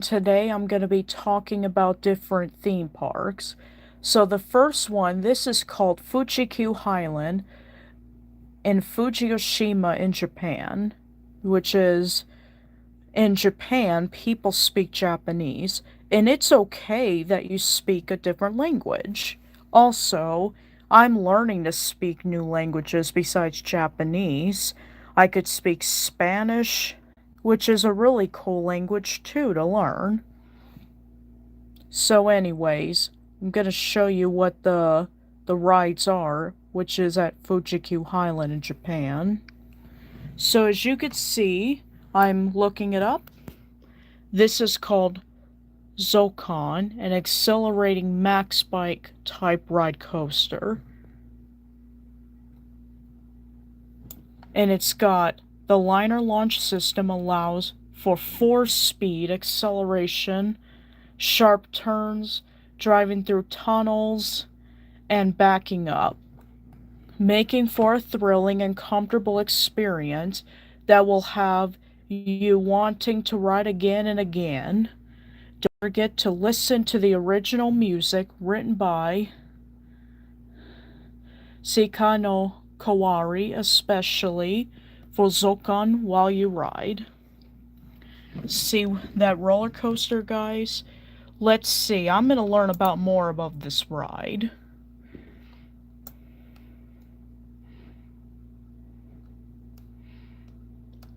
Today I'm going to be talking about different theme parks. So the first one, this is called Fuji-Q Highland in Fujiyoshima in Japan, which is in Japan, people speak Japanese, and it's okay that you speak a different language. Also, I'm learning to speak new languages besides Japanese. I could speak Spanish, which is a really cool language too to learn. So anyways, I'm going to show you what the rides are, which is at Fuji-Q Highland in Japan. So as you can see, I'm looking it up. This is called Zocon, an accelerating max bike type ride coaster. And it's got the liner launch system allows for 4-speed acceleration, sharp turns, driving through tunnels, and backing up, making for a thrilling and comfortable experience that will have you wanting to ride again and again. Don't forget to listen to the original music written by Seika no Kawari, especially for Zokon while you ride. See that roller coaster, guys? Let's see. I'm going to learn about more about this ride.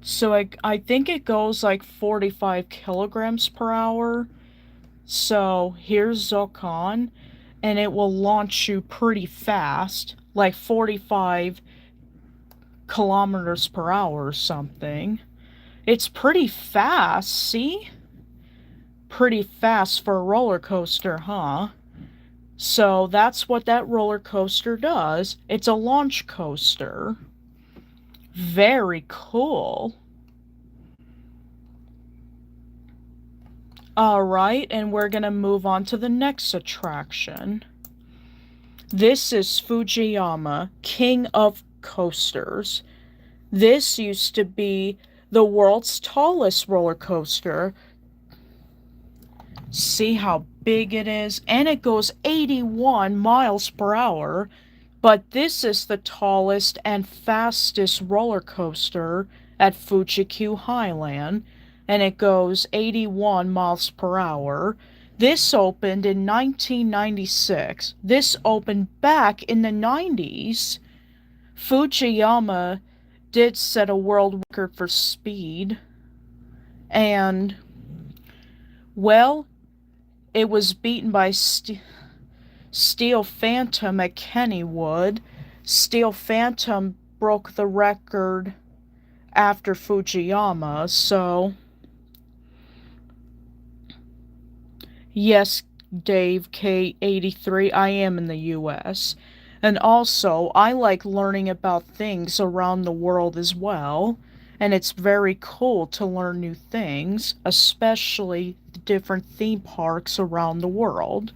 So I think it goes like 45 kilograms per hour. So here's Zocon, and it will launch you pretty fast, like 45 kilometers per hour or something. It's pretty fast, see? Pretty fast for a roller coaster, huh? So that's what that roller coaster does. It's a launch coaster. Very cool. Alright, and we're gonna move on to the next attraction. This is Fujiyama, King of Coasters. This used to be the world's tallest roller coaster. See how big it is? And it goes 81 miles per hour. But this is the tallest and fastest roller coaster at Fuji-Q Highland, and it goes 81 miles per hour. This opened in 1996. This opened back in the 90s. Fujiyama did set a world record for speed, and, well, it was beaten by Steel Phantom at Kennywood. Steel Phantom broke the record after Fujiyama, so yes, Dave K83, I am in the US. And also, I like learning about things around the world as well. And it's very cool to learn new things, especially the different theme parks around the world.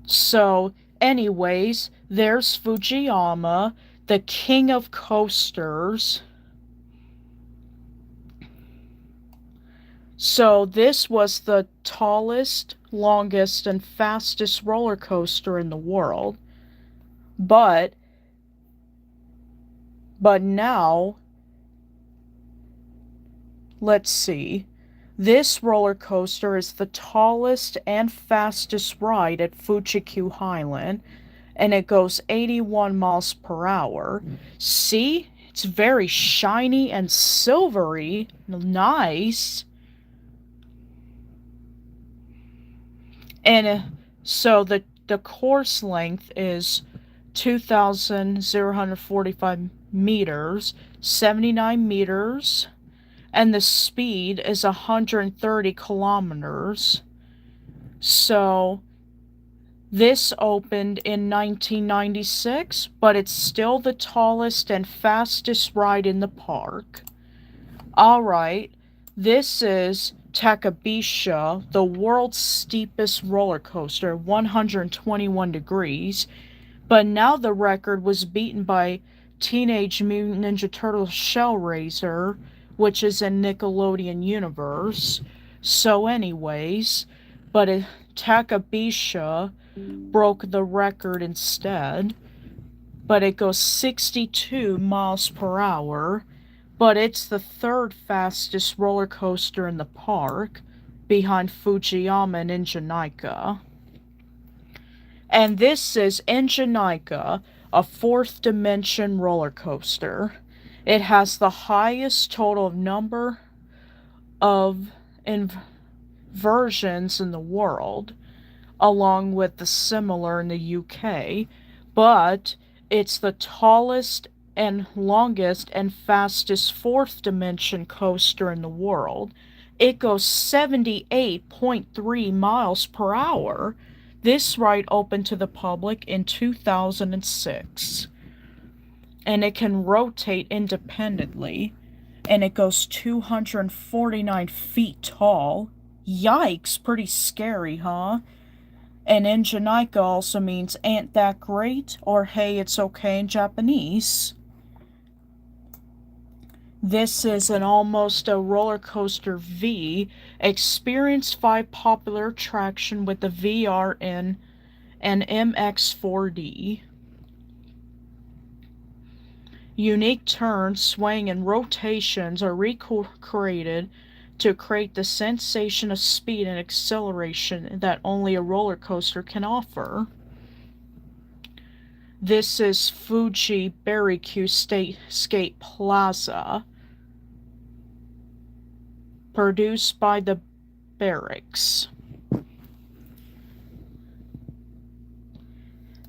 So, anyways, there's Fujiyama, the king of coasters. So, this was the tallest, longest, and fastest roller coaster in the world. But now, let's see. This roller coaster is the tallest and fastest ride at Fuji-Q Highland, and it goes 81 miles per hour. See? It's very shiny and silvery. Nice. And so the course length is 2,045 meters, 79 meters, and the speed is 130 kilometers. So this opened in 1996, but it's still the tallest and fastest ride in the park. Alright, this is Takabisha, the world's steepest roller coaster, 121 degrees. But now the record was beaten by Teenage Mutant Ninja Turtles Shellraiser, which is in Nickelodeon Universe. So anyways, but Takabisha broke the record instead, but it goes 62 miles per hour, but it's the third fastest roller coaster in the park, behind Fujiyama and Injanika. And this is Injanika, a fourth dimension roller coaster. It has the highest total number of inversions in the world, along with the similar in the UK, but it's the tallest and longest and fastest fourth dimension coaster in the world. It goes 78.3 miles per hour. This ride opened to the public in 2006, and it can rotate independently, and it goes 249 feet tall. Yikes, pretty scary, huh? And Injanika also means ain't that great, or hey, it's okay in Japanese. This is an almost a roller coaster V. Experience 5 popular attraction with the VR in an MX4D. Unique turns, swaying, and rotations are recreated to create the sensation of speed and acceleration that only a roller coaster can offer. This is Fuji Barricue Skate Plaza, produced by the Barracks.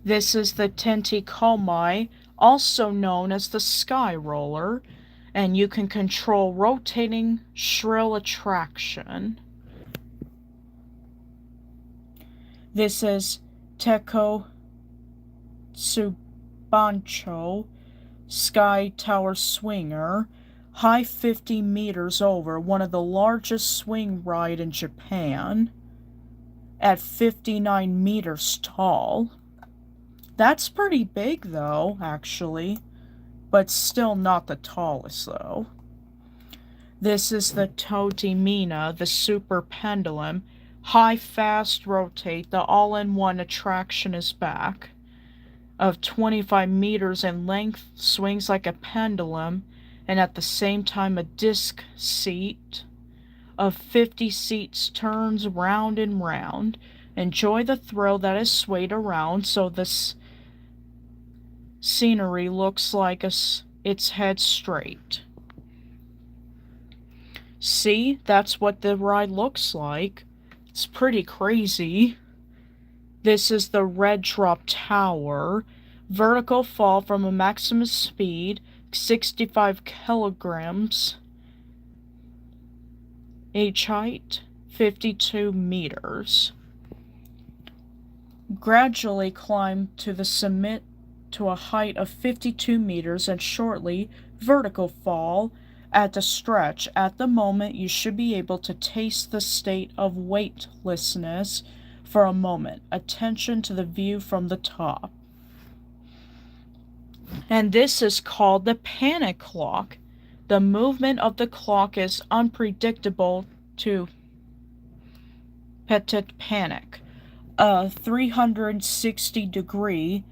This is the Tentikomai, also known as the Sky Roller, and you can control rotating shrill attraction. This is Teko Tsubancho Sky Tower Swinger, high 50 meters over, one of the largest swing ride in Japan, at 59 meters tall. That's pretty big though, actually, but still not the tallest though. This is the Totimina, the super pendulum. High, fast, rotate, the all-in-one attraction is back. Of 25 meters in length, swings like a pendulum, and at the same time a disc seat of 50 seats turns round and round. Enjoy the thrill that is swayed around so this scenery looks like its head straight. See, that's what the ride looks like. It's pretty crazy. This is the Red Drop Tower. Vertical fall from a maximum speed, 65 kilograms. Each height, 52 meters. Gradually climb to the summit to a height of 52 meters and shortly vertical fall at the stretch. At the moment, you should be able to taste the state of weightlessness for a moment. Attention to the view from the top. And this is called the panic clock. The movement of the clock is unpredictable to petit panic. A 360-degree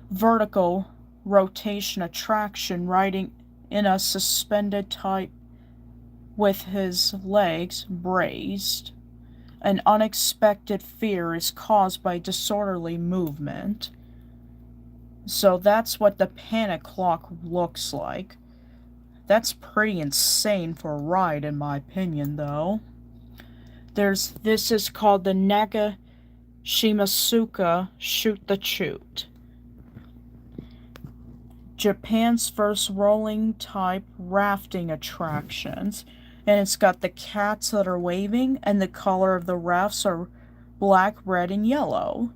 vertical rotation attraction riding in a suspended type with his legs braced. An unexpected fear is caused by disorderly movement. So that's what the panic clock looks like. That's pretty insane for a ride, in my opinion, though. This is called the Nagashimasuka Shoot the Chute. Japan's first rolling type rafting attractions. And it's got the cats that are waving, and the color of the rafts are black, red, and yellow.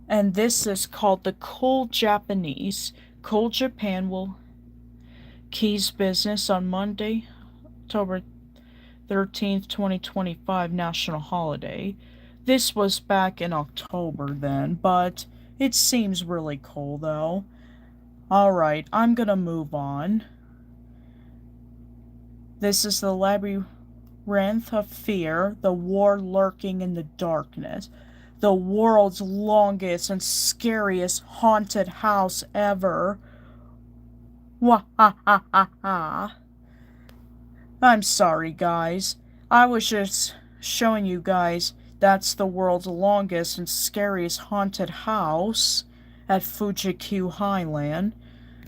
And this is called the Cool Japanese. Cool Japan will cease business on Monday, October 13th, 2025, national holiday. This was back in October then, but It seems really cool, though. Alright, I'm gonna move on. This is the Labyrinth of Fear, the war lurking in the darkness. The world's longest and scariest haunted house ever. Wah ha ha ha ha. I'm sorry, guys. I was just showing you guys that's the world's longest and scariest haunted house at Fuji-Q Highland.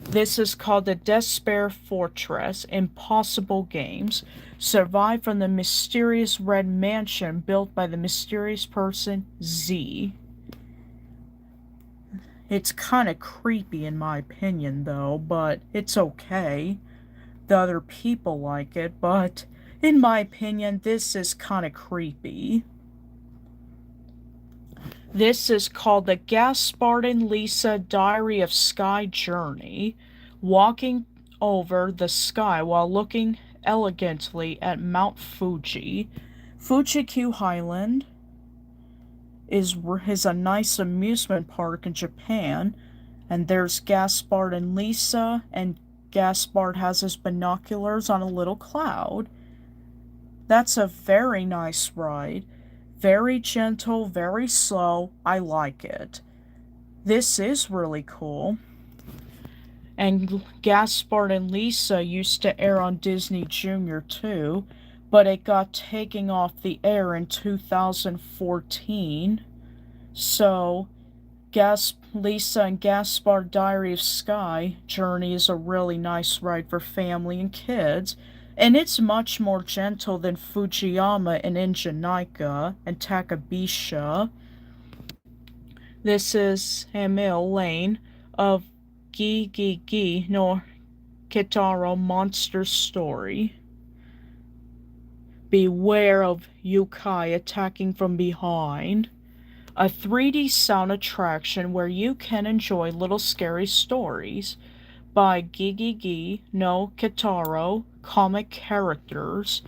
This is called the Despair Fortress. Impossible Games. Survive from the mysterious red mansion built by the mysterious person Z. It's kind of creepy in my opinion, though, but it's okay. The other people like it, but in my opinion, this is kind of creepy. This is called the Gaspard and Lisa Diary of Sky Journey. Walking over the sky while looking elegantly at Mount Fuji. Fuji-Q Highland is a nice amusement park in Japan, and there's Gaspard and Lisa, and Gaspard has his binoculars on a little cloud. That's a very nice ride. Very gentle, very slow. I like it. This is really cool. And Gaspard and Lisa used to air on Disney Junior too, but it got taken off the air in 2014. So, Lisa and Gaspard Diary of Sky Journey is a really nice ride for family and kids, and it's much more gentle than Fujiyama and Injanika and Takabisha. This is Emil Lane of Gi Gi Gi no Kitaro Monster Story. Beware of yokai attacking from behind. A 3D sound attraction where you can enjoy little scary stories by Gi Gi Gi no Kitaro comic characters.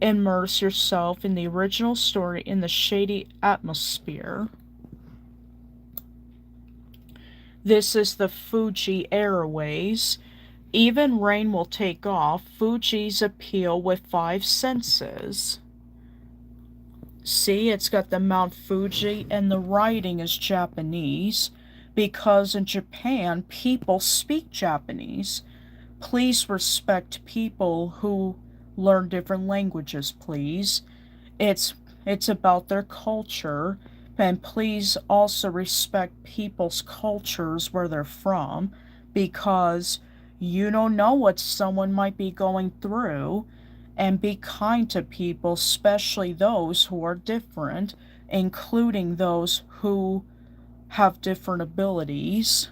Immerse yourself in the original story in the shady atmosphere. This is the Fuji Airways. Even rain will take off. Fuji's appeal with 5 senses. See, it's got the Mount Fuji, and the writing is Japanese, because in Japan, people speak Japanese. Please respect people who learn different languages, please. It's about their culture, and please also respect people's cultures where they're from, because you don't know what someone might be going through. And be kind to people, especially those who are different, including those who have different abilities.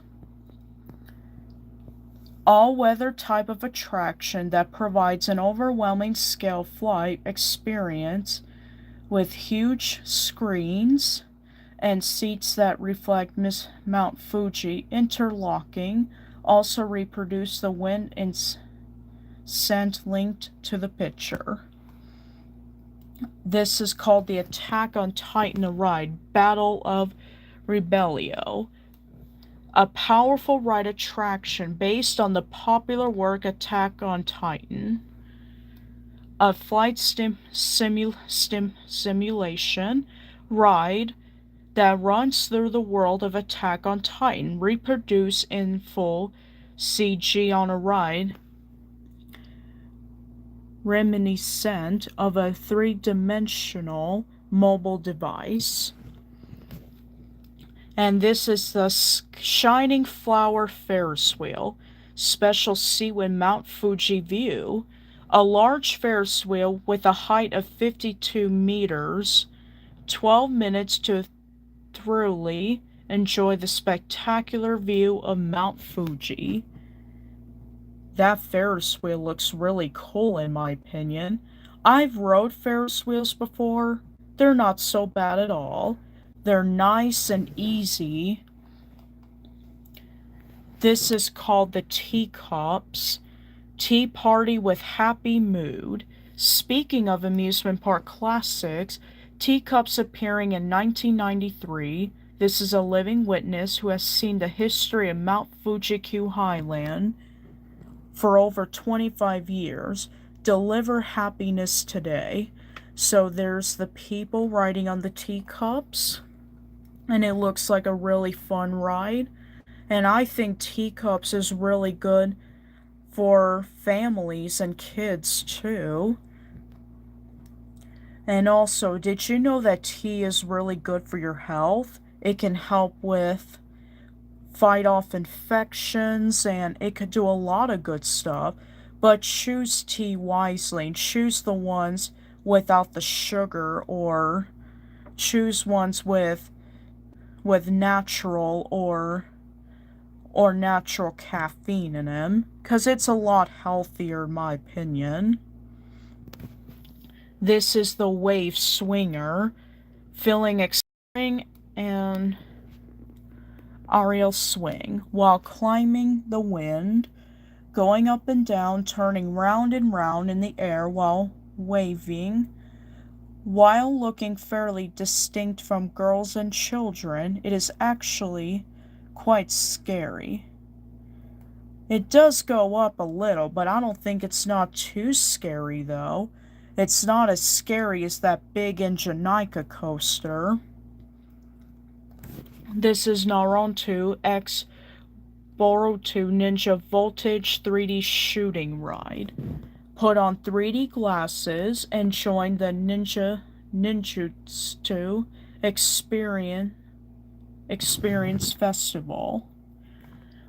All-weather type of attraction that provides an overwhelming scale flight experience with huge screens and seats that reflect Mount Fuji interlocking, also reproduce the wind and scent linked to the picture. This is called the Attack on Titan ride, Battle of Rebellio. A powerful ride attraction based on the popular work Attack on Titan. A flight simulation ride that runs through the world of Attack on Titan, reproduced in full CG on a ride reminiscent of a 3-dimensional mobile device. And this is the Shining Flower Ferris Wheel, special seat with Mount Fuji view, a large Ferris wheel with a height of 52 meters, 12 minutes to thoroughly enjoy the spectacular view of Mount Fuji. That Ferris wheel looks really cool in my opinion. I've rode Ferris wheels before. They're not so bad at all. They're nice and easy. This is called the Teacups. Tea Party with Happy Mood. Speaking of amusement park classics, Teacups appearing in 1993, This is a living witness who has seen the history of Mount Fuji-Q Highland for over 25 years, deliver happiness today. So there's the people riding on the teacups, and it looks like a really fun ride. And I think teacups is really good for families and kids too. And also, did you know that tea is really good for your health? It can help with fight off infections, and it could do a lot of good stuff. But choose tea wisely and choose the ones without the sugar, or choose ones with natural or natural caffeine in them, because it's a lot healthier in my opinion. This is the wave swinger, feeling exciting and aerial swing while climbing the wind, going up and down, turning round and round in the air while waving. While looking fairly distinct from girls and children, it is actually quite scary. It does go up a little, but I don't think it's not too scary though. It's not as scary as that big Injanika coaster. This is Naruto X Boruto Ninja Voltage 3D shooting ride. Put on 3D glasses and join the Ninjutsu Experience Festival.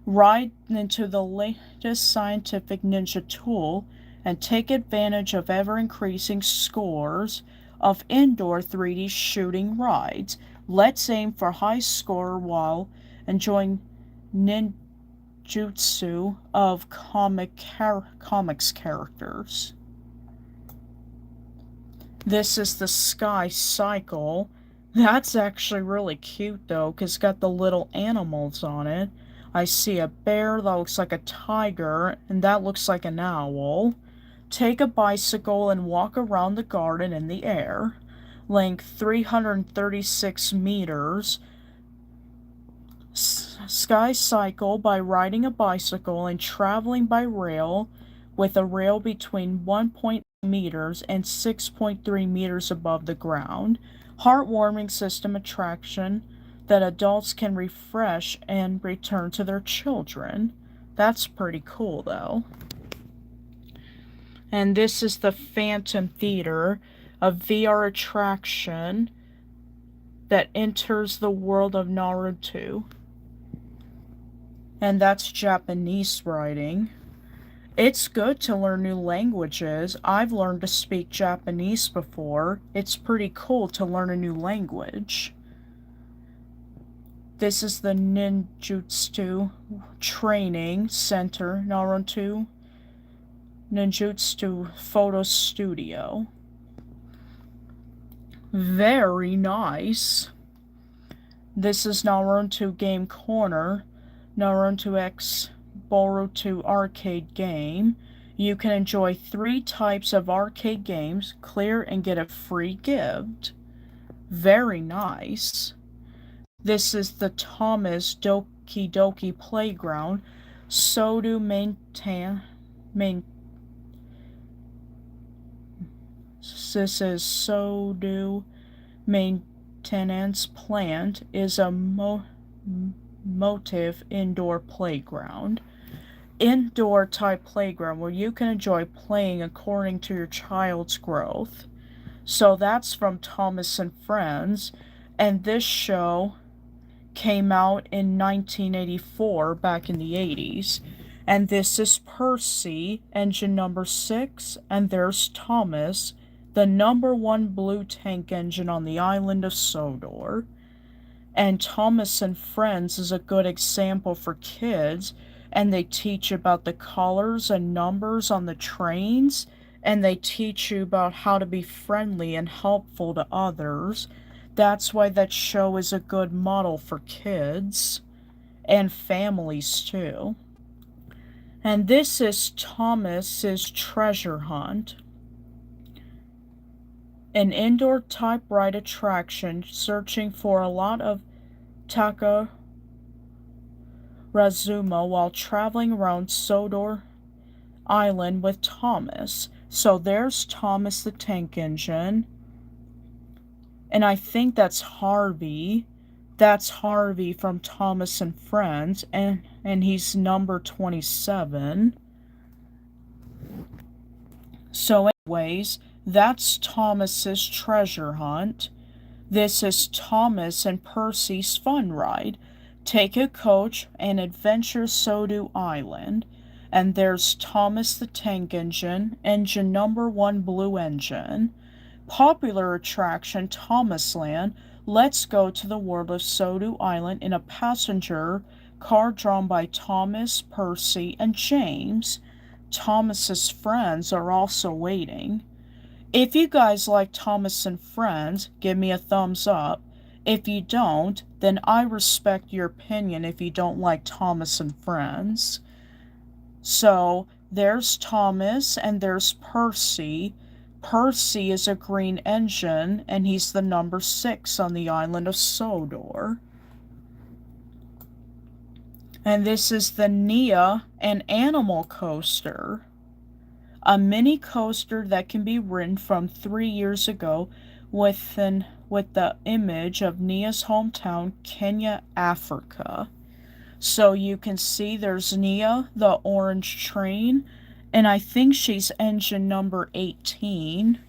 Ride into the latest scientific ninja tool and take advantage of ever-increasing scores of indoor 3D shooting rides. Let's aim for high score while enjoying ninjutsu of comics characters. This is the Sky Cycle. That's actually really cute though, because it's got the little animals on it. I see a bear that looks like a tiger, and that looks like an owl. Take a bicycle and walk around the garden in the air. Length 336 meters. Sky cycle by riding a bicycle and traveling by rail with a rail between 1.8 meters and 6.3 meters above the ground. Heartwarming system attraction that adults can refresh and return to their children. That's pretty cool though. And this is the Phantom Theater, a VR attraction that enters the world of Naruto. And that's Japanese writing. It's good to learn new languages. I've learned to speak Japanese before. It's pretty cool to learn a new language. This is the Ninjutsu Training Center, Naruto Ninjutsu Photo Studio. Very nice. This is Naruto Game Corner, Naruto X Boruto arcade game. You can enjoy 3 types of arcade games, clear and get a free gift. Very nice. This is the Thomas Doki Doki Playground, Sodu This is Sodu Maintenance Plant is a motive indoor playground. Indoor type playground where you can enjoy playing according to your child's growth. So that's from Thomas and Friends, and this show came out in 1984, back in the 80s. And this is Percy, engine number 6, and there's Thomas, the #1 blue tank engine on the island of Sodor. And Thomas and Friends is a good example for kids, and they teach about the colors and numbers on the trains, and they teach you about how to be friendly and helpful to others. That's why that show is a good model for kids and families too. And this is Thomas's Treasure Hunt, an indoor type ride attraction searching for a lot of Takarazuma while traveling around Sodor Island with Thomas. So there's Thomas the Tank Engine. And I think that's Harvey. That's Harvey from Thomas and Friends, and he's number 27. So anyways, that's Thomas's treasure hunt. This is Thomas and Percy's fun ride. Take a coach and adventure Sodu Island. And there's Thomas the Tank Engine, engine number 1 blue engine. Popular attraction Thomasland. Let's go to the world of Sodu Island in a passenger car drawn by Thomas, Percy, and James. Thomas's friends are also waiting. If you guys like Thomas and Friends, give me a thumbs up. If you don't, then I respect your opinion if you don't like Thomas and Friends. So, there's Thomas and there's Percy. Percy is a green engine, and he's the number 6 on the island of Sodor. And this is the Nia, an animal coaster. A mini coaster that can be ridden from 3 years ago with the image of Nia's hometown, Kenya, Africa. So you can see there's Nia, the orange train, and I think she's engine number 18.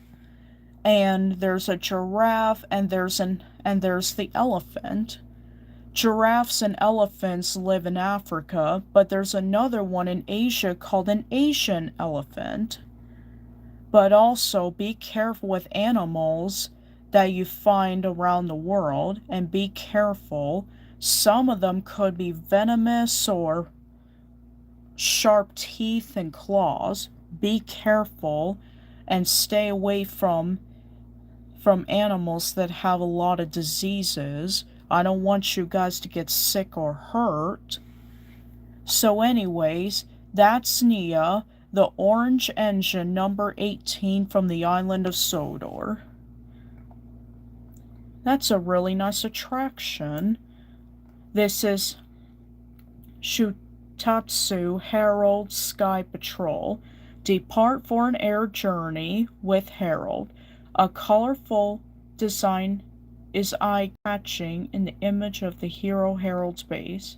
And there's a giraffe, and there's the elephant. Giraffes and elephants live in Africa, but there's another one in Asia called an Asian elephant. But also be careful with animals that you find around the world, and be careful. Some of them could be venomous or sharp teeth and claws. Be careful and stay away from animals that have a lot of diseases. I don't want you guys to get sick or hurt. So anyways, that's Nia, the orange engine number 18 from the island of Sodor. That's a really nice attraction. This is Shutatsu Herald Sky Patrol. Depart for an air journey with Herald. A colorful design is eye-catching in the image of the hero Herald's base.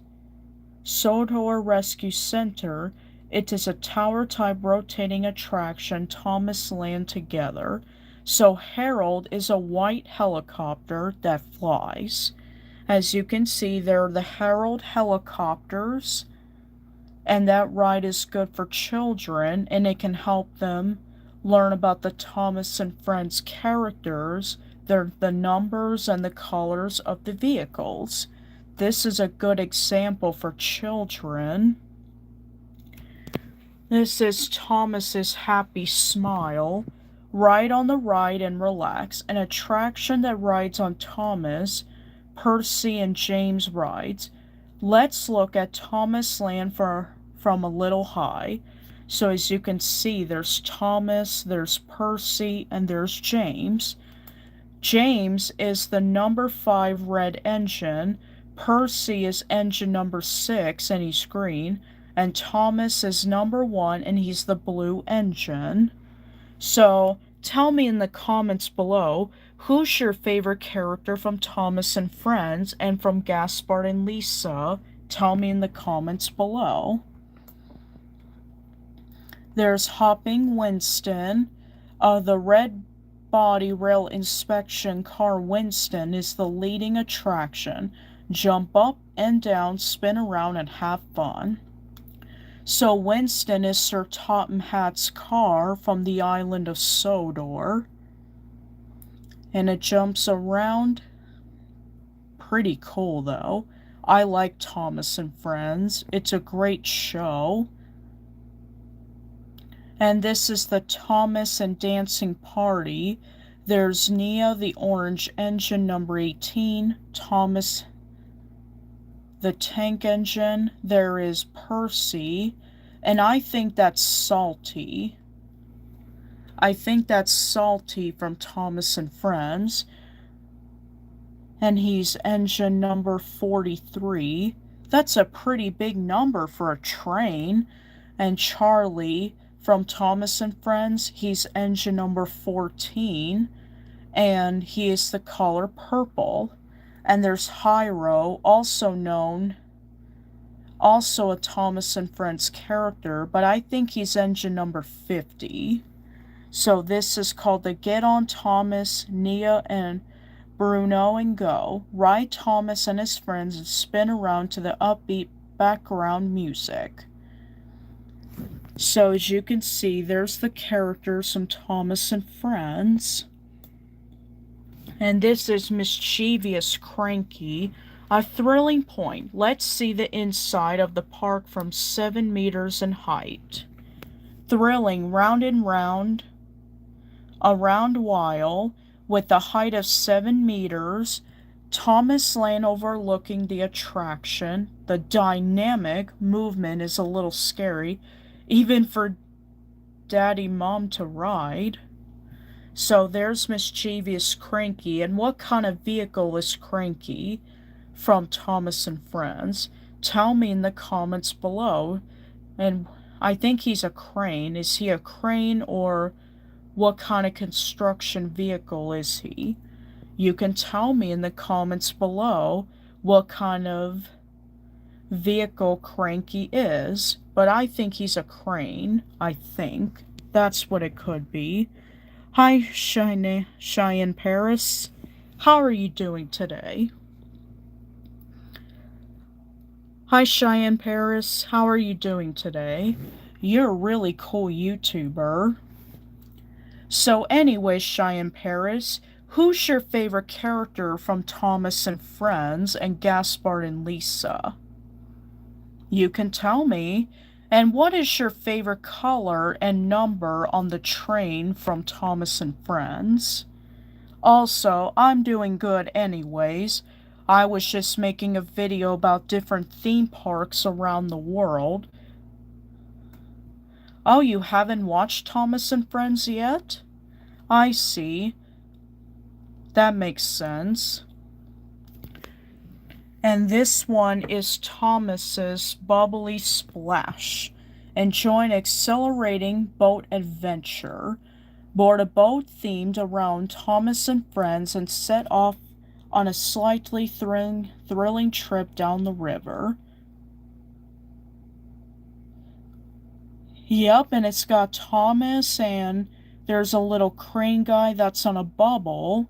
Sodor Rescue Center. It is a tower-type rotating attraction Thomas land together. So Herald is a white helicopter that flies. As you can see, there are the Herald helicopters, and that ride is good for children, and it can help them learn about the Thomas and Friends characters, the numbers and the colors of the vehicles. This is a good example for children. This is Thomas's Happy Smile. Ride on the ride and relax. An attraction that rides on Thomas, Percy, and James rides. Let's look at Thomas Land from a little high. So as you can see, there's Thomas, there's Percy, and there's James. James is the number 5 red engine. Percy is engine number 6, and he's green. And Thomas is number 1, and he's the blue engine. So, tell me in the comments below, who's your favorite character from Thomas and Friends and from Gaspard and Lisa? Tell me in the comments below. There's Hopping Winston. The red body rail inspection car Winston is the leading attraction. Jump up and down, spin around, and have fun. So Winston is Sir Topham Hatt's car from the island of Sodor. And it jumps around. Pretty cool though. I like Thomas and Friends. It's a great show. And this is the Thomas and Dancing Party. There's Nia, the orange engine number 18. Thomas, the tank engine. There is Percy. And I think that's Salty. I think that's Salty from Thomas and Friends. and he's engine number 43. That's a pretty big number for a train. And Charlie from Thomas and Friends, he's engine number 14, and he is the color purple. And there's Hyro, also a Thomas and Friends character, but I think he's engine number 50. So this is called the Get On Thomas, Nia, and Bruno and Go. Ride Thomas and his friends and spin around to the upbeat background music. So as you can see, there's the characters from Thomas and Friends. And this is Mischievous Cranky, a thrilling point. Let's see the inside of the park from 7 meters in height. Thrilling, round and round, a round while, with a height of 7 meters. Thomas Lane overlooking the attraction. The dynamic movement is a little scary, even for Daddy Mom to ride. So there's Mischievous Cranky. And what kind of vehicle is Cranky from Thomas and Friends? Tell me in the comments below. And I think he's a crane. Is he a crane, or what kind of construction vehicle is he? You can tell me in the comments below what kind of vehicle Cranky is, but I think he's a crane. I think that's what it could be. Hi, Cheyenne Paris. How are you doing today? Hi, Cheyenne Paris. How are you doing today? You're a really cool YouTuber. So anyway, Cheyenne Paris, who's your favorite character from Thomas and Friends and Gaspard and Lisa? You can tell me. And what is your favorite color and number on the train from Thomas and Friends? Also, I'm doing good anyways. I was just making a video about different theme parks around the world. Oh, you haven't watched Thomas and Friends yet? I see. That makes sense. And this one is Thomas's Bubbly Splash. Enjoy an exhilarating boat adventure. Board a boat themed around Thomas and Friends and set off on a slightly thrilling trip down the river. Yep, and it's got Thomas, and there's a little crane guy that's on a bubble.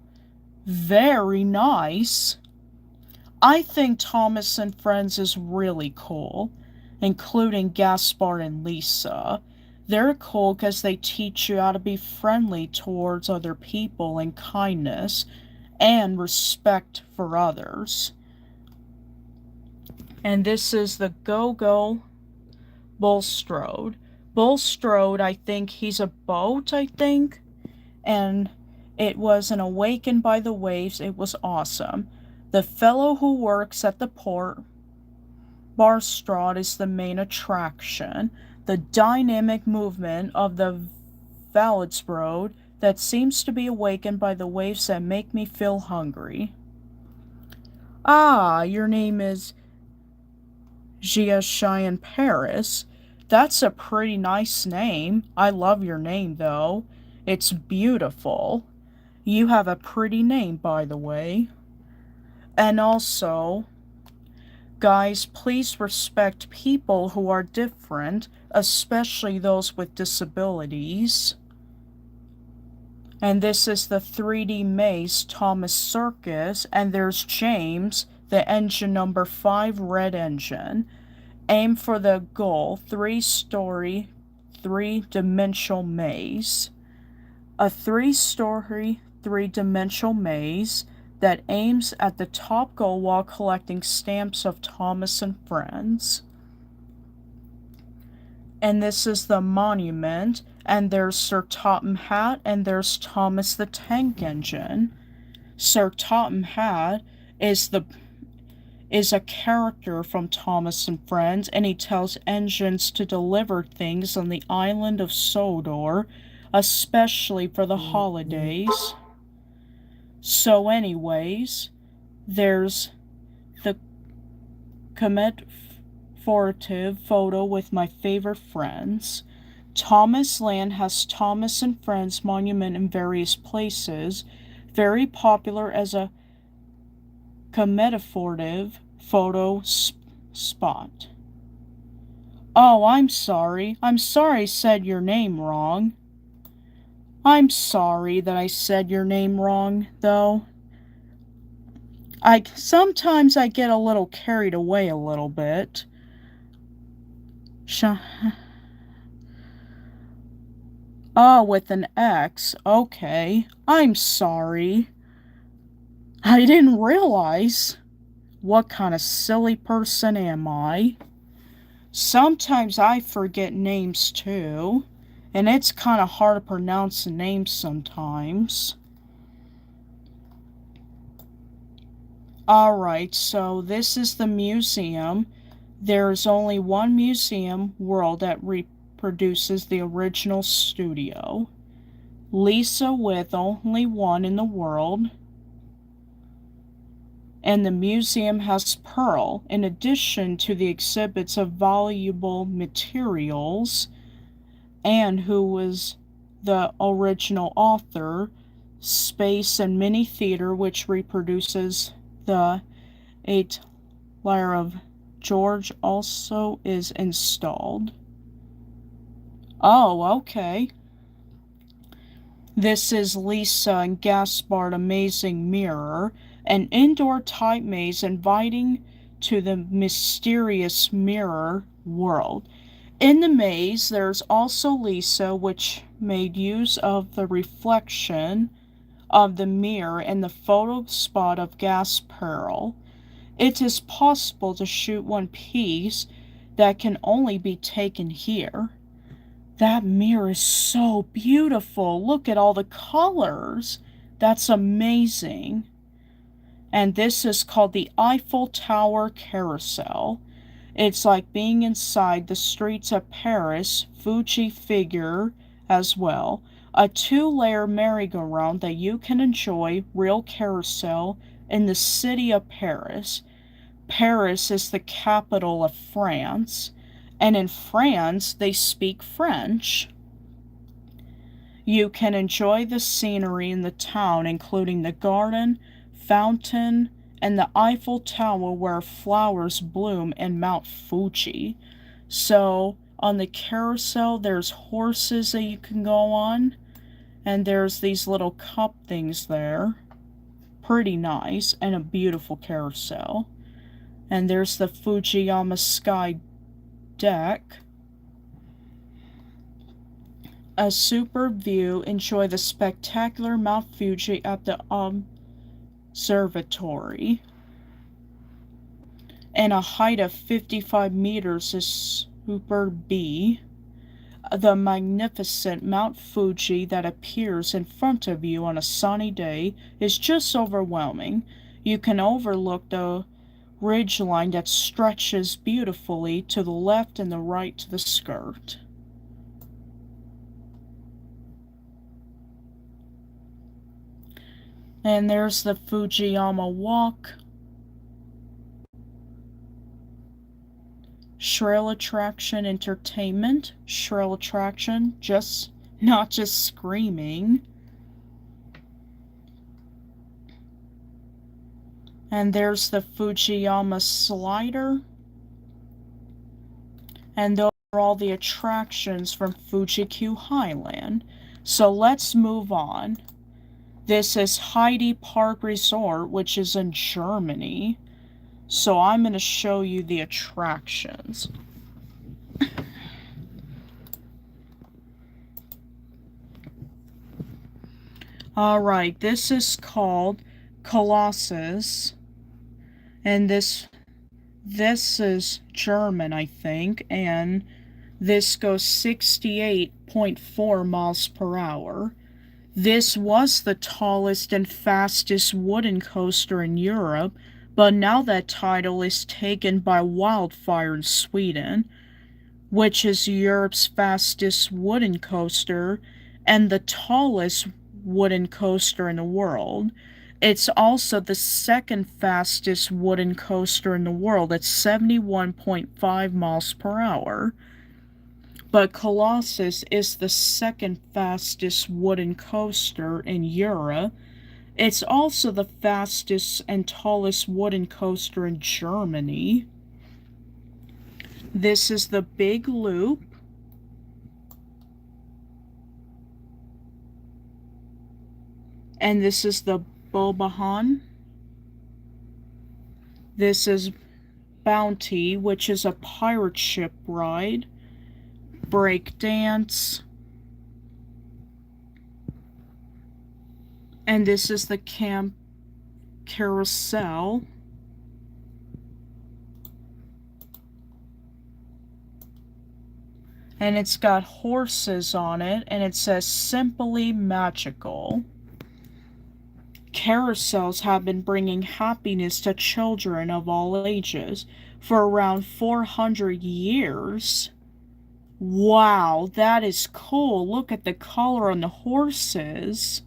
Very nice. I think Thomas and Friends is really cool, including Gaspard and Lisa. They're cool because they teach you how to be friendly towards other people and kindness and respect for others. And this is the Go-Go Bulstrode. Bulstrode, I think he's a boat, I think. And it was an Awakened by the Waves. It was awesome. The fellow who works at the port Barstrode is the main attraction. The dynamic movement of the Valetsbrode that seems to be awakened by the waves that make me feel hungry. Ah, your name is Gia Cheyenne Paris. That's a pretty nice name. I love your name, though. It's beautiful. You have a pretty name, by the way. And also, guys, please respect people who are different, especially those with disabilities. And this is the 3D Maze Thomas Circus, and there's James, the engine number 5 red engine. Aim for the goal, 3-story, 3-dimensional maze. A 3-story, 3-dimensional maze that aims at the top goal while collecting stamps of Thomas and Friends. And this is the monument, and there's Sir Topham Hatt, and there's Thomas the Tank Engine. Sir Topham Hatt is a character from Thomas and Friends, and he tells engines to deliver things on the island of Sodor, especially for the holidays. So anyways, There's the commemorative photo with my favorite friends. Thomas Land has Thomas and Friends monument in various places, very popular as a commemorative photo spot. Oh, I'm sorry. I'm sorry I said your name wrong. I'm sorry that I said your name wrong, though. Sometimes I get a little carried away a little bit. Oh, with an X. Okay. I'm sorry. I didn't realize. What kind of silly person am I? Sometimes I forget names too, and it's kind of hard to pronounce the names sometimes. Alright, so this is the museum. There's only one museum world that reproduces the original studio. Lisa with only one in the world. And the museum has Pearl, in addition to the exhibits of valuable materials, and who was the original author, Space and Mini Theater, which reproduces the 8 layer of George, also is installed. Oh, okay. This is Lisa and Gaspard Amazing Mirror, an indoor type maze inviting to the mysterious mirror world. In the maze, there's also Lisa, which made use of the reflection of the mirror in the photo spot of Gaspard. It is possible to shoot one piece that can only be taken here. That mirror is so beautiful. Look at all the colors. That's amazing. And this is called the Eiffel Tower Carousel. It's like being inside the streets of Paris, Fuji figure as well. A 2-layer merry-go-round that you can enjoy real carousel in the city of Paris. Paris is the capital of France, and in France they speak French. You can enjoy the scenery in the town, including the garden, fountain, and the Eiffel Tower where flowers bloom in Mount Fuji. So, on the carousel, there's horses that you can go on, and there's these little cup things there. Pretty nice, and a beautiful carousel. And there's the Fujiyama Sky deck. A super view. Enjoy the spectacular Mount Fuji at the observatory. And a height of 55 meters is Super B. The magnificent Mount Fuji that appears in front of you on a sunny day is just overwhelming. You can overlook the ridgeline that stretches beautifully to the left and the right to the skirt. And there's the Fujiyama Walk. Shrill Attraction Entertainment. Shrill Attraction, not just screaming. And there's the Fujiyama Slider. And those are all the attractions from Fuji-Q Highland. So let's move on. This is Heidi Park Resort, which is in Germany. So I'm going to show you the attractions. Alright, this is called Colossus. And this is German, I think. And this goes 68.4 miles per hour. This was the tallest and fastest wooden coaster in Europe, but now that title is taken by Wildfire in Sweden, which is Europe's fastest wooden coaster and the tallest wooden coaster in the world. It's also the second fastest wooden coaster in the world. It's 71.5 miles per hour. But Colossus is the second fastest wooden coaster in Europe. It's also the fastest and tallest wooden coaster in Germany. This is the Big Loop. And this is the Bobahan. This is Bounty, which is a pirate ship ride. Break dance. And this is the Camp Carousel. And it's got horses on it, and it says Simply Magical. Carousels have been bringing happiness to children of all ages for around 400 years. Wow, that is cool. Look at the color on the horses.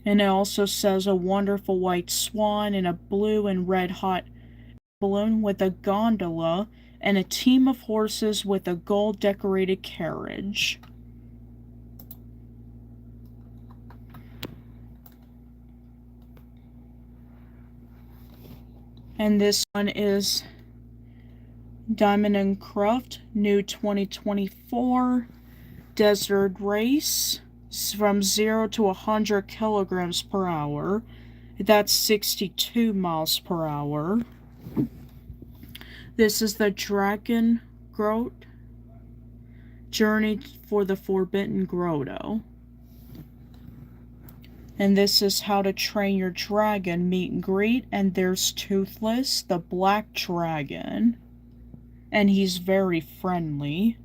And it also says a wonderful white swan and a blue and red hot balloon with a gondola and a team of horses with a gold decorated carriage. And this one is Diamond and Croft, new 2024 Desert Race from 0 to 100 kilograms per hour. That's 62 miles per hour. This is the Dragon Grotto Journey for the Forbidden Grotto. And this is How to Train Your Dragon meet and greet. And there's Toothless, the black dragon. And he's very friendly.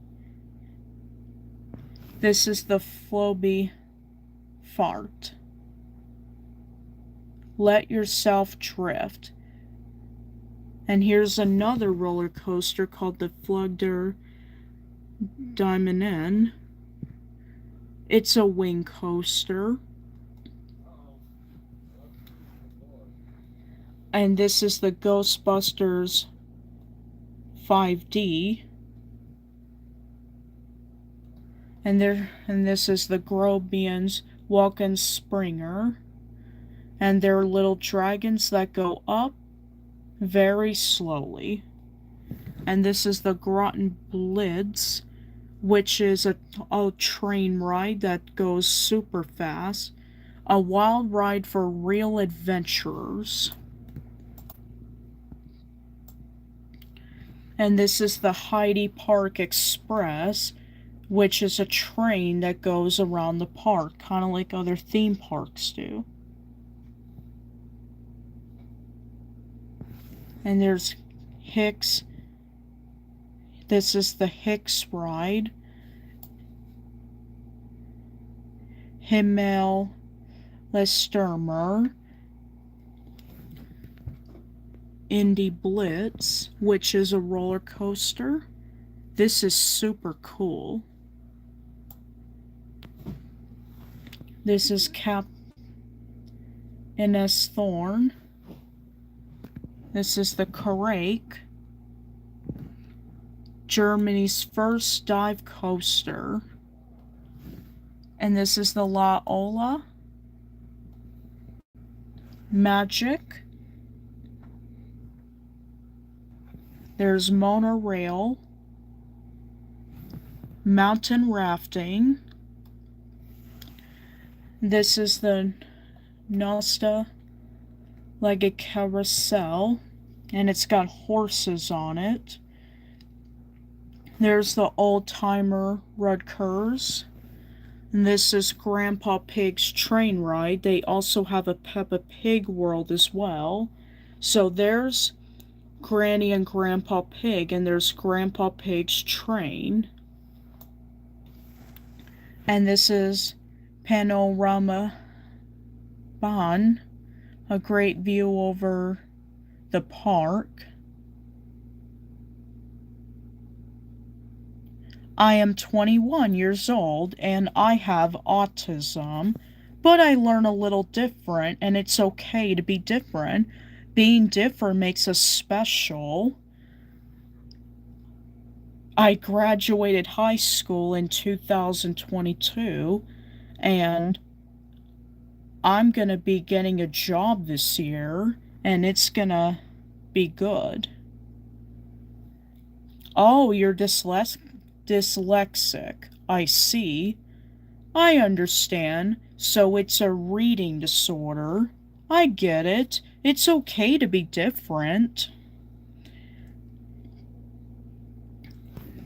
This is the Floby Fart. Let yourself drift. And here's another roller coaster called the Flugder Diamond. It's a wing coaster. And this is the Ghostbusters 5D. And this is the Grobians Walken Springer. And they're little dragons that go up very slowly. And this is the Grotten Blitz, which is a train ride that goes super fast. A wild ride for real adventurers. And this is the Heidi Park Express, which is a train that goes around the park, kind of like other theme parks do. And there's Hicks. This is the Hicks ride. Himmel Lestermer. Indy Blitz, which is a roller coaster. This is super cool. This is Cap Ines Thorn. This is the Karake, Germany's first dive coaster. And this is the La Ola Magic. There's monorail, mountain rafting. This is the Nosta Like a Carousel, and it's got horses on it. There's the Old Timer Rutgers. And this is Grandpa Pig's train ride. They also have a Peppa Pig world as well. So there's Granny and Grandpa Pig, and there's Grandpa Pig's train. And this is Panorama Bahn, a great view over the park. I am 21 years old and I have autism, but I learn a little different and it's okay to be different. Being different makes us special. I graduated high school in 2022 and I'm going to be getting a job this year and it's going to be good. Oh, you're dyslexic. I see. I understand. So it's a reading disorder. I get it. It's okay to be different.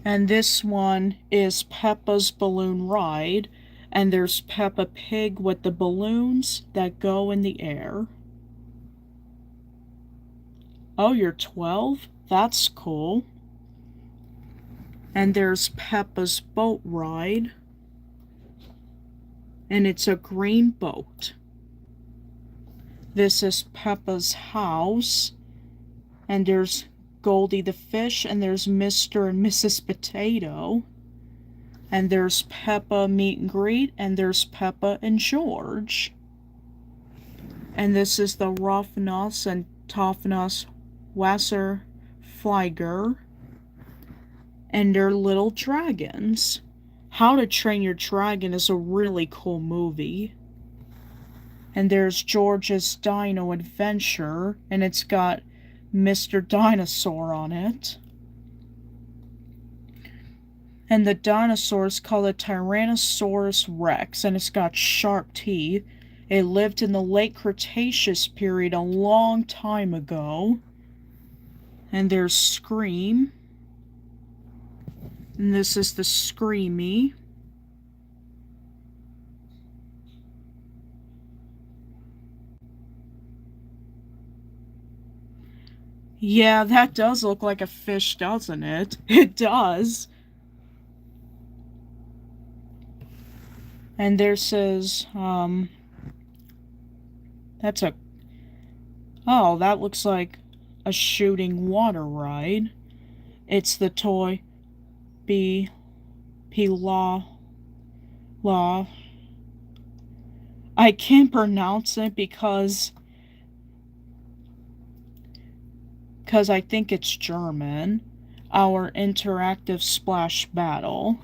And this one is Peppa's Balloon Ride. And there's Peppa Pig with the balloons that go in the air. Oh, you're 12? That's cool. And there's Peppa's Boat Ride. And it's a green boat. This is Peppa's house. And there's Goldie the fish, and there's Mr. and Mrs. Potato. And there's Peppa Meet and Greet, and there's Peppa and George. And this is the Ruffnuss and Toffnuss Wasserflieger. And they're little dragons. How to Train Your Dragon is a really cool movie. And there's George's Dino Adventure, and it's got Mr. Dinosaur on it. And the dinosaur is called a Tyrannosaurus Rex, and it's got sharp teeth. It lived in the late Cretaceous period a long time ago. And there's Scream. And this is the Screamy. Yeah, that does look like a fish, doesn't it? It does. And there says, that's a, oh, that looks like a shooting water ride. It's the toy La. I can't pronounce it because I think it's German. Our interactive splash battle.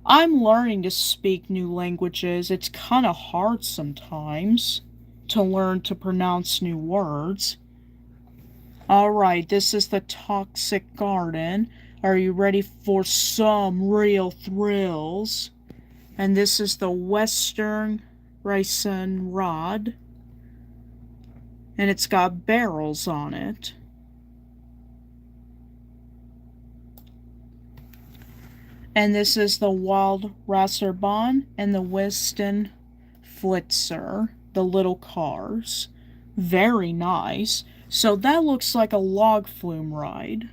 I'm learning to speak new languages. It's kind of hard sometimes to learn to pronounce new words. Alright, this is the Toxic Garden. Are you ready for some real thrills? And this is the Western Ricin Rod. And it's got barrels on it. And this is the Wild Rasserbahn and the Weston Flitzer, the little cars. Very nice. So that looks like a log flume ride.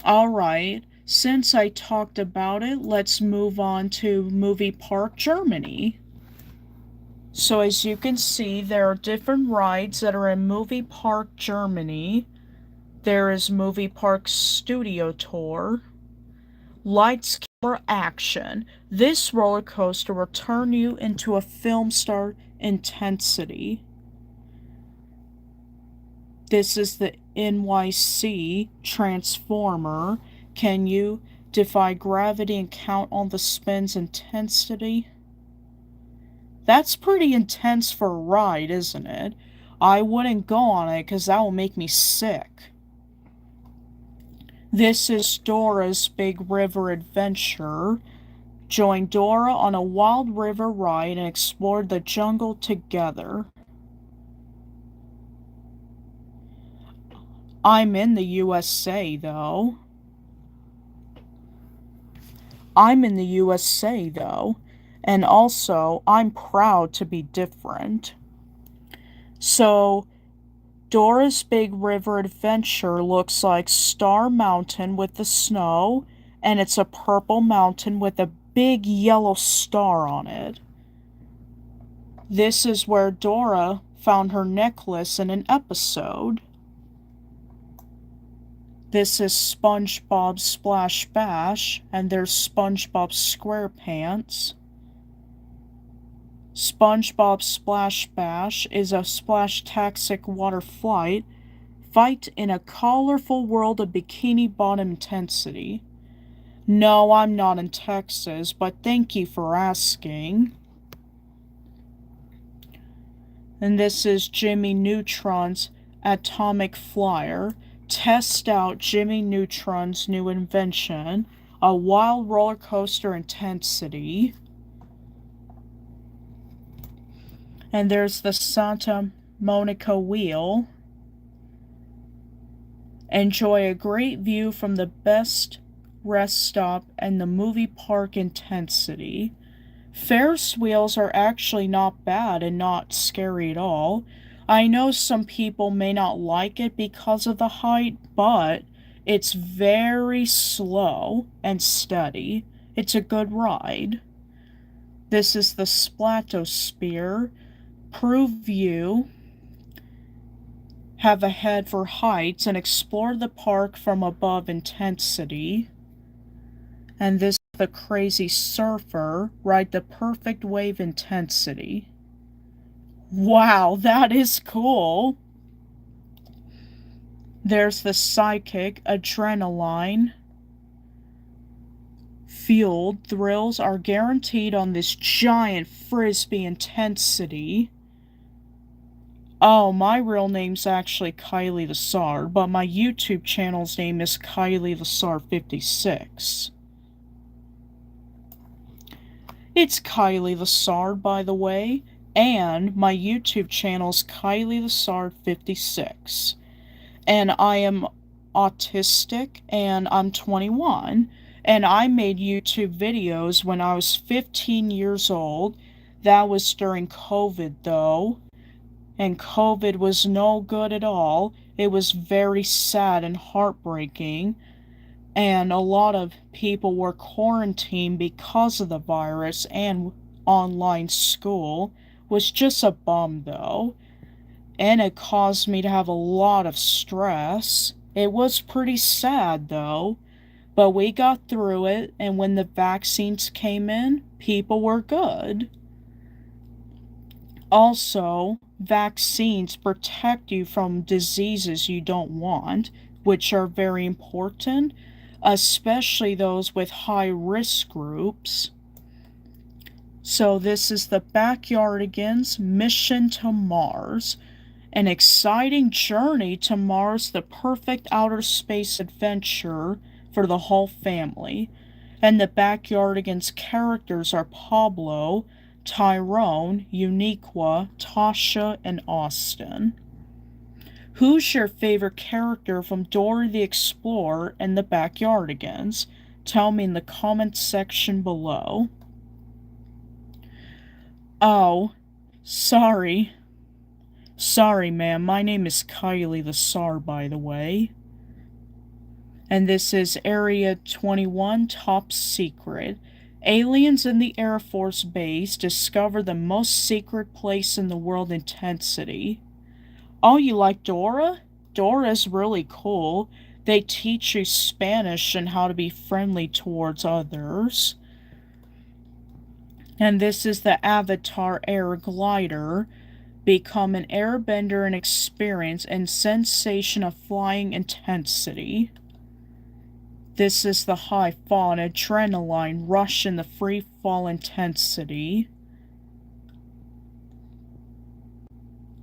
Alright, since I talked about it, let's move on to Movie Park Germany. So as you can see, there are different rides that are in Movie Park Germany. There is Movie Park Studio Tour. Lights, Camera, Action. This roller coaster will turn you into a film star intensity. This is the NYC Transformer. Can you defy gravity and count on the spin's intensity? That's pretty intense for a ride, isn't it? I wouldn't go on it because that will make me sick. This is Dora's Big River Adventure. Join Dora on a wild river ride and explore the jungle together. I'm in the USA, though. And also, I'm proud to be different. So, Dora's Big River Adventure looks like Star Mountain with the snow, and it's a purple mountain with a big yellow star on it. This is where Dora found her necklace in an episode. This is SpongeBob Splash Bash, and there's SpongeBob SquarePants. SpongeBob Splash Bash is a splash-taxic water fight in a colorful world of bikini bottom intensity. No, I'm not in Texas, but thank you for asking. And this is Jimmy Neutron's Atomic Flyer. Test out Jimmy Neutron's new invention, a wild roller coaster intensity. And there's the Santa Monica Wheel. Enjoy a great view from the best rest stop and the movie park intensity. Ferris wheels are actually not bad and not scary at all. I know some people may not like it because of the height, but it's very slow and steady. It's a good ride. This is the Splatosphere. Prove you have a head for heights and explore the park from above intensity. And this is the Crazy Surfer. Ride the perfect wave intensity. Wow, that is cool. There's the Psychic Adrenaline. Fueled thrills are guaranteed on this giant frisbee intensity. Oh, my real name's actually Kylie Lessard, but my YouTube channel's name is Kylie Lessard 56. It's Kylie Lessard, by the way, and my YouTube channel's Kylie Lessard 56. And I am autistic, and I'm 21, and I made YouTube videos when I was 15 years old. That was during COVID, though, and COVID was no good at all. It was very sad and heartbreaking. And a lot of people were quarantined because of the virus, and online school was just a bum though. And it caused me to have a lot of stress. It was pretty sad though, but we got through it, and when the vaccines came in, people were good. Also, vaccines protect you from diseases you don't want, which are very important, especially those with high risk groups. So this is the Backyardigans Mission to Mars. An exciting journey to Mars, the perfect outer space adventure for the whole family. And the Backyardigans characters are Pablo, Tyrone, Uniqua, Tasha, and Austin. Who's your favorite character from Dora the Explorer and the Backyardigans? Tell me in the comments section below. Oh, sorry. Sorry, ma'am. My name is Kylie Lessard, by the way. And this is Area 21 Top Secret. Aliens in the Air Force Base discover the most secret place in the world intensity. Oh, you like Dora? Dora's really cool. They teach you Spanish and how to be friendly towards others. And this is the Avatar Air Glider. Become an airbender and experience and sensation of flying intensity. This is the high fall and adrenaline rush in the free fall intensity.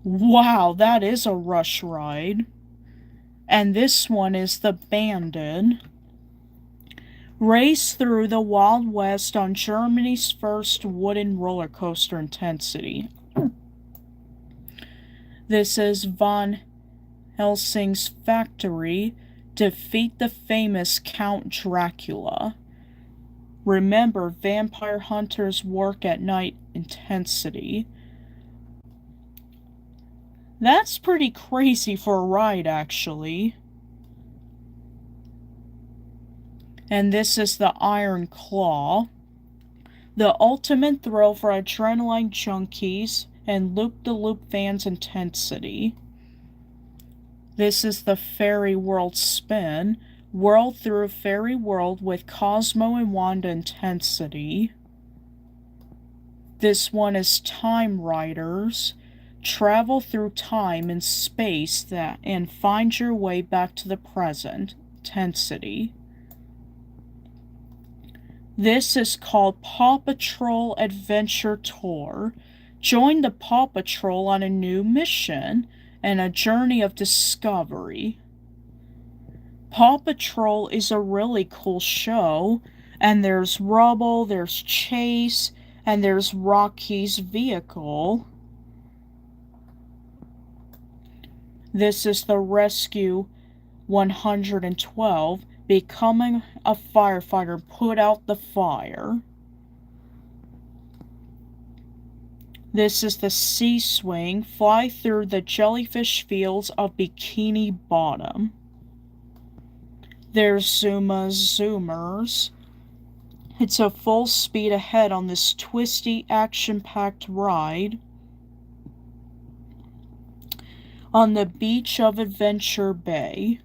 Wow, that is a rush ride. And this one is the Bandit. Race through the Wild West on Germany's first wooden roller coaster intensity. This is Von Helsing's Factory. Defeat the famous Count Dracula. Remember, vampire hunters work at night intensity. That's pretty crazy for a ride, actually. And this is the Iron Claw. The ultimate thrill for adrenaline junkies and loop-de-loop fans intensity. This is the Fairy World spin. Whirl through a fairy world with Cosmo and Wanda intensity. This one is Time Riders. Travel through time and space and find your way back to the present. Intensity. This is called Paw Patrol Adventure Tour. Join the Paw Patrol on a new mission and a journey of discovery. Paw Patrol is a really cool show, and there's Rubble, there's Chase, and there's Rocky's vehicle. This is the Rescue 112, becoming a firefighter, put out the fire. This is the Sea Swing, fly through the jellyfish fields of Bikini Bottom. There's Zuma's Zoomers. It's a full speed ahead on this twisty, action-packed ride on the beach of Adventure Bay.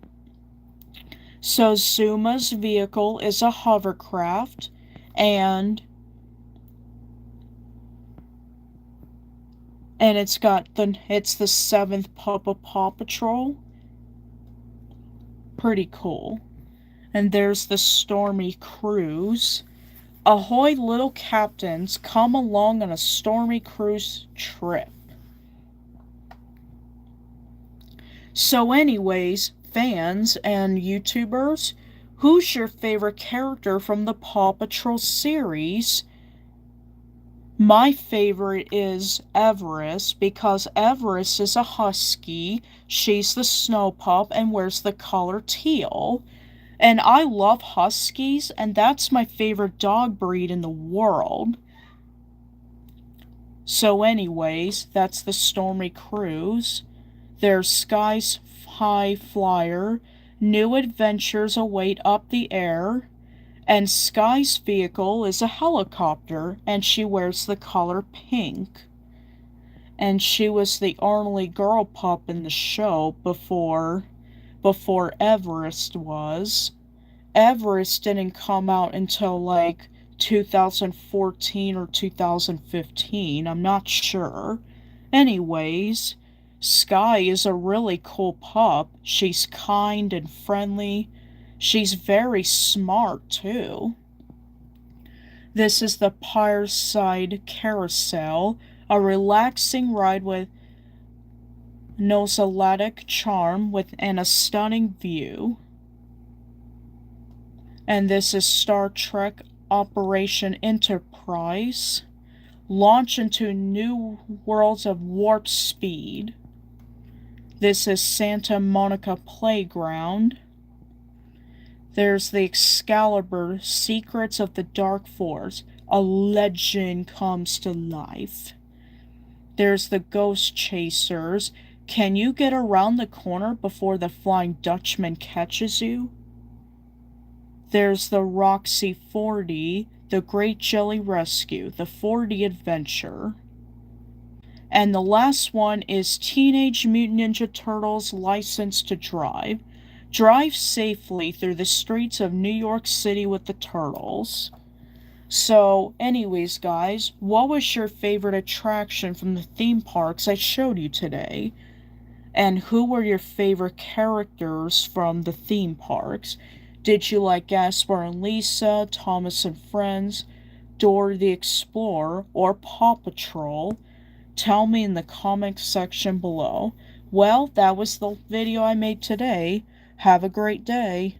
So Zuma's vehicle is a hovercraft, and it's the 7th pup of Paw Patrol. Pretty cool. And there's the Stormy Cruise. Ahoy, little captains, come along on a stormy cruise trip. So anyways, fans and YouTubers, who's your favorite character from the Paw Patrol series? My favorite is Everest, because Everest is a husky. She's the snow pup and wears the color teal. And I love huskies, and that's my favorite dog breed in the world. So anyways, that's the Stormy Cruise. There's Sky's High Flyer. New adventures await up the air. And Sky's vehicle is a helicopter, and she wears the color pink. And she was the only girl pup in the show before Everest was. Everest didn't come out until like 2014 or 2015. I'm not sure. Anyways, Sky is a really cool pup. She's kind and friendly. She's very smart, too. This is the Pireside Carousel, a relaxing ride with nostalgic charm and a stunning view. And this is Star Trek Operation Enterprise. Launch into new worlds of warp speed. This is Santa Monica Playground. There's the Excalibur Secrets of the Dark Force. A legend comes to life. There's the Ghost Chasers. Can you get around the corner before the Flying Dutchman catches you? There's the Roxy 40, the Great Jelly Rescue, the 4D Adventure. And the last one is Teenage Mutant Ninja Turtles License to Drive. Drive safely through the streets of New York City with the Turtles. So, anyways, guys, what was your favorite attraction from the theme parks I showed you today? And who were your favorite characters from the theme parks? Did you like Gaspar and Lisa, Thomas and Friends, Dora the Explorer, or Paw Patrol? Tell me in the comment section below. Well, that was the video I made today. Have a great day.